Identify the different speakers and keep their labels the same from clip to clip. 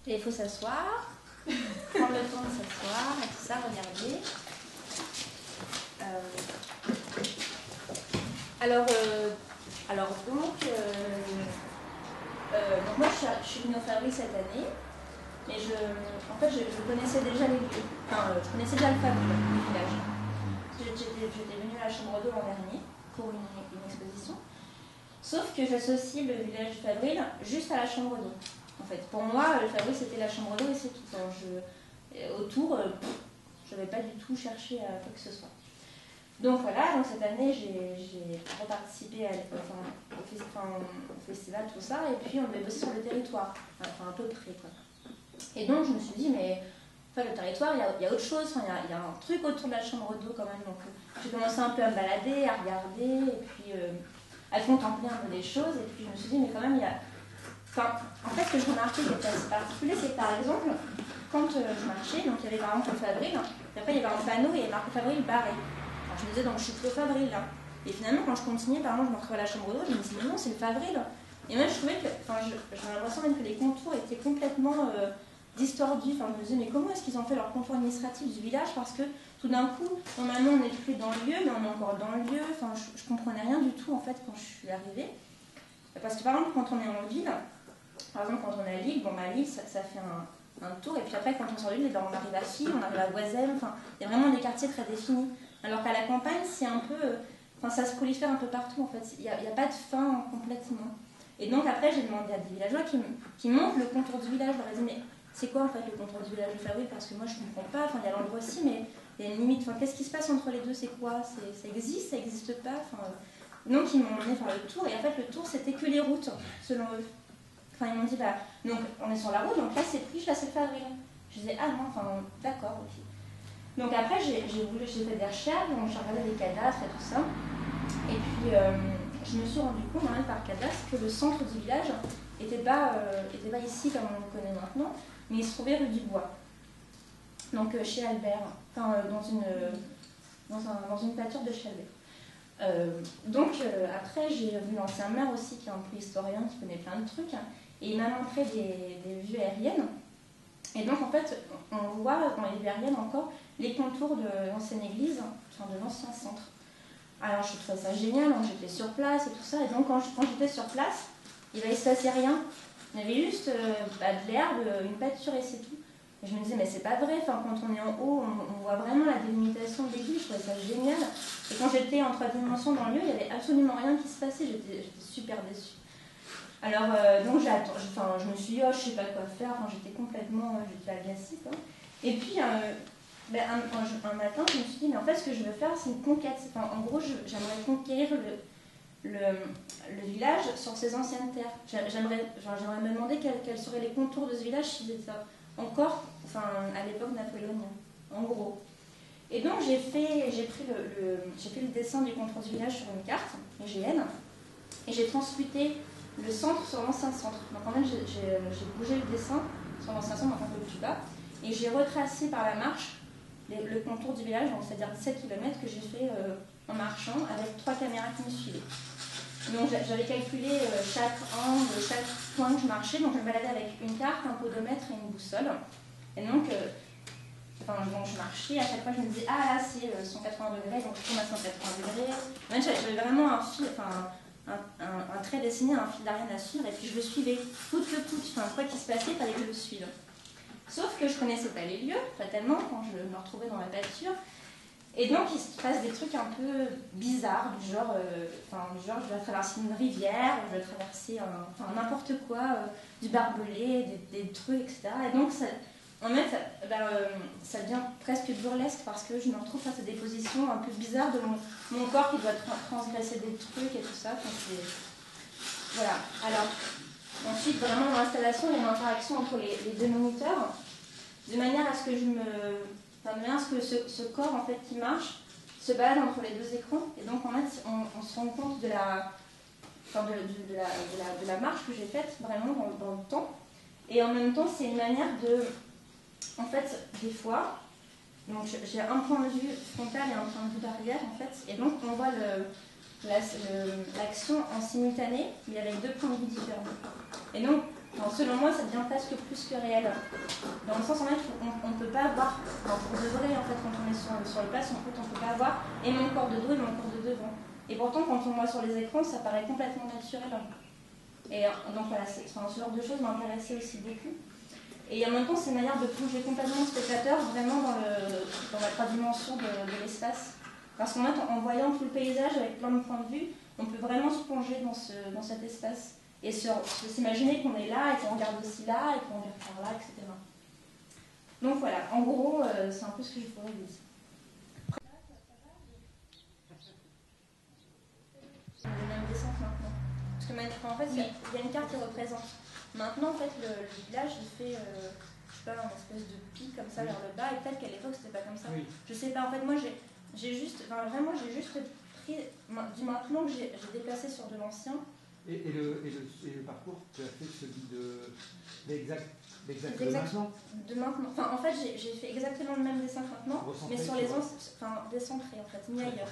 Speaker 1: Et il faut s'asseoir, prendre le temps de s'asseoir, et tout ça, regarder. Donc moi je suis venue au Favril cette année, mais en fait je connaissais déjà les lieux, je connaissais déjà le Favril, le village. J'étais venue à la Chambre d'eau l'an dernier pour une exposition, sauf que j'associe le village du Favril juste à la Chambre d'eau. En fait, pour moi, le Favril c'était la Chambre d'eau et c'est tout. Autour, je n'avais pas du tout cherché à quoi que ce soit. Donc voilà, donc cette année j'ai reparticipé au festival, tout ça, et puis on devait bosser sur le territoire, enfin à peu près quoi. Et donc je me suis dit, mais enfin, le territoire, il y a autre chose, il y a un truc autour de la chambre d'eau quand même. Donc j'ai commencé un peu à me balader, à regarder, et puis à contempler un peu des choses, et puis je me suis dit, mais quand même, il y a. Enfin, en fait, ce que je remarquais qui était assez particulier, c'est que par exemple, quand je marchais, donc il y avait par exemple le Favril, et après il y avait un panneau et il y avait marqué Favril barré. Alors je me disais, donc je suis plus au Favril là. Et finalement, quand je continuais, par exemple, je me retrouvais à la chambre d'eau, je me disais, mais non, c'est le Favril. Et même, je trouvais que, j'avais l'impression même que les contours étaient complètement distordus. Enfin, je me disais, mais comment est-ce qu'ils ont fait leur contour administratif du village? Parce que tout d'un coup, normalement, on n'est plus dans le lieu, mais on est encore dans le lieu. Enfin, je comprenais rien du tout en fait quand je suis arrivée. Parce que par exemple, quand on est en ville, par exemple, quand on est à Lille, bon, à Lille, ça fait un tour, et puis après, quand on sort de Lille, on arrive à Filles, on arrive à Voisem, enfin, il y a vraiment des quartiers très définis. Alors qu'à la campagne, c'est un peu. Ça se prolifère un peu partout, en fait. Il n'y a pas de fin complètement. Et donc, après, j'ai demandé à des villageois qui montrent le contour du village. Je leur ai dit, mais c'est quoi, en fait, le contour du village du Favril? Parce que moi, je ne comprends pas. Enfin, il y a l'endroit aussi, mais il y a une limite. Enfin, qu'est-ce qui se passe entre les deux? C'est quoi? Ça existe pas? Donc, ils m'ont emmené faire le tour. Et en fait, le tour, c'était que les routes, selon eux. Enfin, ils m'ont dit, bah, donc, on est sur la route, donc là, c'est Priche, là, c'est le Favril. Je disais, ah non, enfin, d'accord, ok. Donc après, j'ai fait des recherches, donc j'ai regardé les cadastres et tout ça. Et puis, je me suis rendu compte, par cadastre, que le centre du village n'était pas ici comme on le connaît maintenant, mais il se trouvait rue du Bois. Donc chez Albert, dans une pâture de chez Albert. Après, j'ai vu l'ancien maire aussi, qui est un peu historien, qui connaît plein de trucs, et il m'a montré des vues aériennes. Et donc, en fait, on voit dans les vues aériennes encore les contours de l'ancienne église, de l'ancien centre. Alors, je trouvais ça génial, donc j'étais sur place et tout ça. Et donc, quand j'étais sur place, il ne se passait rien. Il y avait juste de l'herbe, une pâture et c'est tout. Et je me disais, mais c'est pas vrai. Enfin, quand on est en haut, on voit vraiment la délimitation de l'église. Je trouvais ça génial. Et quand j'étais en 3 dimensions dans le lieu, il n'y avait absolument rien qui se passait. J'étais super déçue. Alors, donc je me suis dit, oh, je sais pas quoi faire, j'étais agacée, quoi. Et puis, un matin, je me suis dit, mais en fait, ce que je veux faire, c'est une conquête. En gros, j'aimerais conquérir le village sur ses anciennes terres. J'aimerais me demander quels seraient les contours de ce village si c'était encore, à l'époque napoléonienne, en gros. Et donc, j'ai fait le dessin du contour du village sur une carte, EGN, et j'ai transmuté le centre sur l'ancien centre. Donc en fait, j'ai bougé le dessin sur l'ancien centre, donc un peu plus bas, et j'ai retracé par la marche le contour du village, c'est-à-dire 17 km que j'ai fait en marchant avec 3 caméras qui me suivaient. Donc j'avais calculé chaque angle, chaque point que je marchais, donc je me baladais avec une carte, un podomètre et une boussole. Et donc, je marchais, à chaque fois je me disais, ah là c'est 180 degrés, donc je tourne à 180 degrés. En fait, j'avais vraiment un fil, un trait dessiné, un fil d'Ariane à suivre, et puis je le suivais coûte que coûte. Quoi qu'il se passait, il fallait que je le suive. Sauf que je connaissais pas les lieux, fatalement, quand je me retrouvais dans la pâture. Et donc il se passe des trucs un peu bizarres, du genre je dois traverser une rivière, je dois traverser n'importe quoi, du barbelé, des trucs, etc. Et donc ça devient presque burlesque parce que je me retrouve face à des positions un peu bizarres de mon corps qui doit transgresser des trucs et tout ça. Voilà. Alors, ensuite, vraiment dans l'installation, il y a une interaction entre les deux moniteurs, de manière à ce que ce corps en fait qui marche se balade entre les deux écrans. Et donc en fait, on se rend compte de la marche que j'ai faite vraiment dans le temps. Et en même temps, c'est une manière de, en fait, des fois, donc j'ai un point de vue frontal et un point de vue d'arrière en fait, et donc on voit l'action en simultané, mais avec 2 points de vue différents. Et donc, Alors, selon moi, ça devient presque plus que réel. Dans le sens, en fait, on ne peut pas avoir, pour de vrai, en fait, quand on est sur les places, en fait, on ne peut pas avoir et mon corps de dos et mon corps de devant. Et pourtant, quand on voit sur les écrans, ça paraît complètement naturel. Et donc voilà, ce genre de choses m'intéressait aussi beaucoup. Et en même temps, c'est une manière de plonger complètement le spectateur vraiment dans la 3 dimensions de l'espace. Parce qu'en fait, en voyant tout le paysage avec plein de points de vue, on peut vraiment se plonger dans cet espace. Et s'imaginer qu'on est là, et qu'on regarde aussi là, et qu'on regarde par là, etc. Donc voilà, en gros, c'est un peu ce que je pourrais dire. Les mêmes descentes maintenant. Parce que en fait, il y a une carte qui représente. Maintenant, en fait, le village, il fait, je sais pas, une espèce de pic comme ça vers le bas, et peut-être qu'à l'époque, c'était pas comme ça. Oui. Je sais pas, en fait, moi, j'ai juste pris du maintenant que j'ai déplacé sur de l'ancien.
Speaker 2: Et le parcours, tu as fait celui de l'exact de maintenant.
Speaker 1: De maintenant. Enfin, en fait, j'ai fait exactement le même dessin que maintenant, mais sur les décentrés, en fait, mis ailleurs.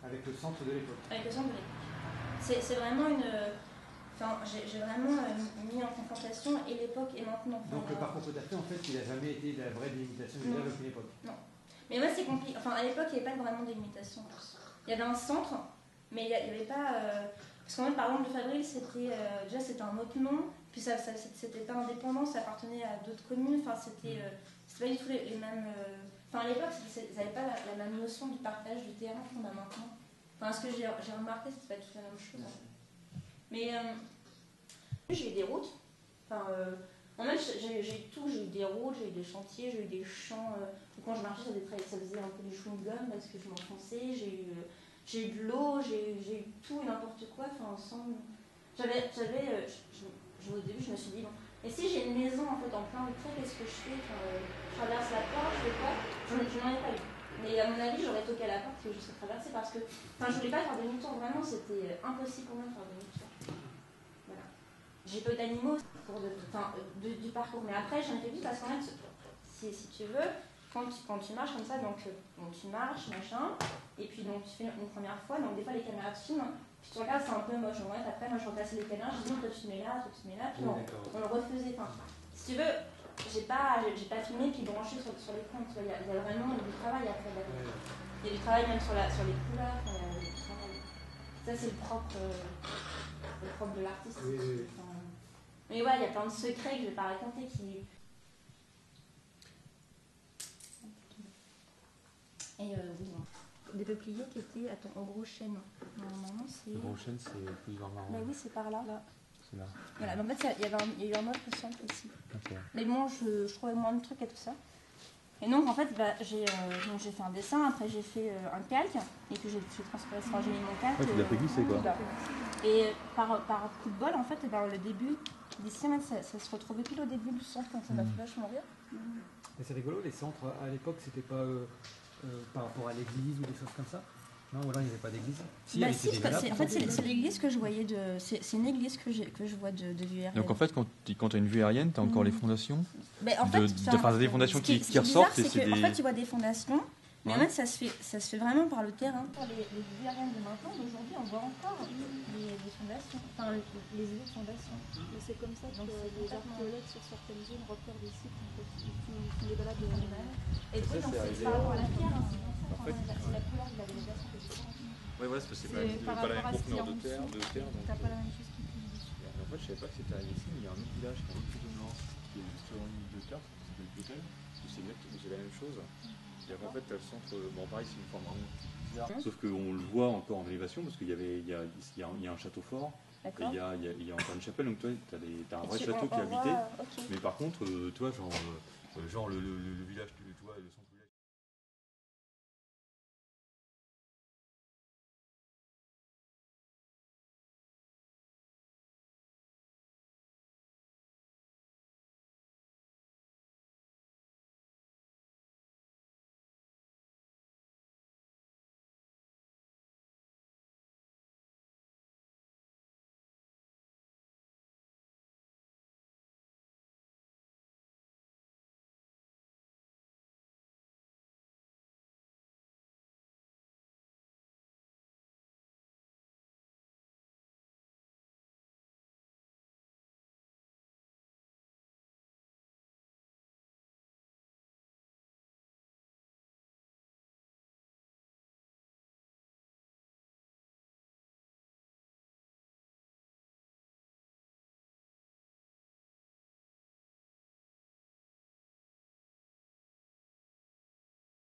Speaker 2: Avec le centre de l'époque.
Speaker 1: Avec le centre de l'époque. C'est vraiment une... Enfin, j'ai vraiment mis en confrontation et l'époque et maintenant. Enfin,
Speaker 2: donc le parcours que tu as fait, en fait, il n'a jamais été la vraie délimitation du village de l'époque.
Speaker 1: Non. Mais moi, c'est compliqué. Enfin, à l'époque, il n'y avait pas vraiment de délimitation. Il y avait un centre, mais il n'y avait pas... Parce qu'en fait, par exemple, le Fabril, déjà c'était un autre nom, puis c'était pas indépendant, ça appartenait à d'autres communes, enfin c'était pas du tout les mêmes... Enfin à l'époque, ils n'avaient pas la même notion du partage du terrain qu'on a maintenant. Enfin ce que j'ai remarqué, c'était pas du tout la même chose. Mais j'ai eu des routes, enfin en fait j'ai eu tout, j'ai eu des routes, j'ai eu des chantiers, j'ai eu des champs, quand je marchais ça faisait un peu du chewing-gum parce que je m'enfonçais, j'ai eu de l'eau, j'ai eu tout et n'importe quoi, enfin ensemble. Au début, je me suis dit, bon, et si j'ai une maison en fait en plein de traits, qu'est-ce que je fais? Je traverse la porte, je fais quoi? Je n'en ai pas eu. Mais à mon avis, j'aurais toqué à la porte et je serais traversée parce que, je voulais pas faire demi-tour, vraiment, c'était impossible pour moi de faire demi-tour. Voilà. J'ai pas eu d'animaux du parcours, mais après, j'en ai fait plus parce qu'en fait, si tu veux, quand tu marches comme ça, donc tu marches, machin, et puis donc tu fais une première fois, donc des fois les caméras te filment, puis tu regardes, c'est un peu moche. En fait, après, moi je replaçais les caméras, je dis non, toi tu te mets là, toi tu te mets là, puis on le refaisait. Enfin, si tu veux, j'ai pas filmé puis branché sur l'écran, tu vois, il y a vraiment du travail après. Il y a du travail même sur les couleurs, il y a du travail. Ça, c'est le propre de l'artiste. Oui. Enfin, mais ouais, il y a plein de secrets que je vais pas raconter qui. Et oui, non. Des peupliers qui étaient au gros chêne. Normalement, c'est.
Speaker 3: Le gros chêne, c'est plus vers marron.
Speaker 1: Mais oui, c'est par là.
Speaker 3: C'est là.
Speaker 1: Voilà, mais en fait, il y a eu un autre centre ici. Okay. Mais bon, je trouvais moins de trucs et tout ça. Et donc, en fait, j'ai fait un dessin, après j'ai fait un calque, et puis j'ai transféré ça, j'ai mis mon calque.
Speaker 3: Ouais, tu l'as fait glisser, quoi.
Speaker 1: Et par coup de bol, en fait, vers le début, d'ici, ça se retrouvait pile au début du centre, donc ça m'a fait vachement rire.
Speaker 2: Mais c'est rigolo, les centres, à l'époque, c'était pas par rapport à l'église ou des choses comme ça? Non, ou alors il n'y avait pas d'église?
Speaker 1: En fait, c'est l'église que je voyais c'est une église que je vois de vue aérienne.
Speaker 3: Donc en fait, quand tu as une vue aérienne, tu as encore les fondations?
Speaker 1: En fait,
Speaker 3: des fondations qui ressortent.
Speaker 1: En fait, tu vois des fondations, mais en fait, ça se fait vraiment par le terrain. Les vues aériennes de maintenant, d'aujourd'hui, on voit encore les fondations, enfin les idées de fondations.
Speaker 4: Mais c'est comme ça que les archéologues sur certaines zones repèrent des sites, en fait, ils font des balades de
Speaker 1: et oui, donc c'est par rapport à la pierre, c'est la couleur de la végétation que tu vois.
Speaker 3: Oui, voilà, c'est pas la même profondeur de terre.
Speaker 4: T'as pas la même chose qui tombe dessus.
Speaker 3: En fait, je savais pas que c'était à Yessine, il y a un autre village qui est un peu plus au nord, qui est juste sur une ligne de carte, qui s'appelle Plotel, c'est la même chose. Et en fait, t'as le centre, bon pareil, c'est une forme bizarre. Sauf qu'on le voit encore en élévation, parce qu'il y a un château fort, et il y a encore une chapelle, donc toi, t'as un vrai château qui est habité. Mais par contre, toi, genre le village, tu vois, le centre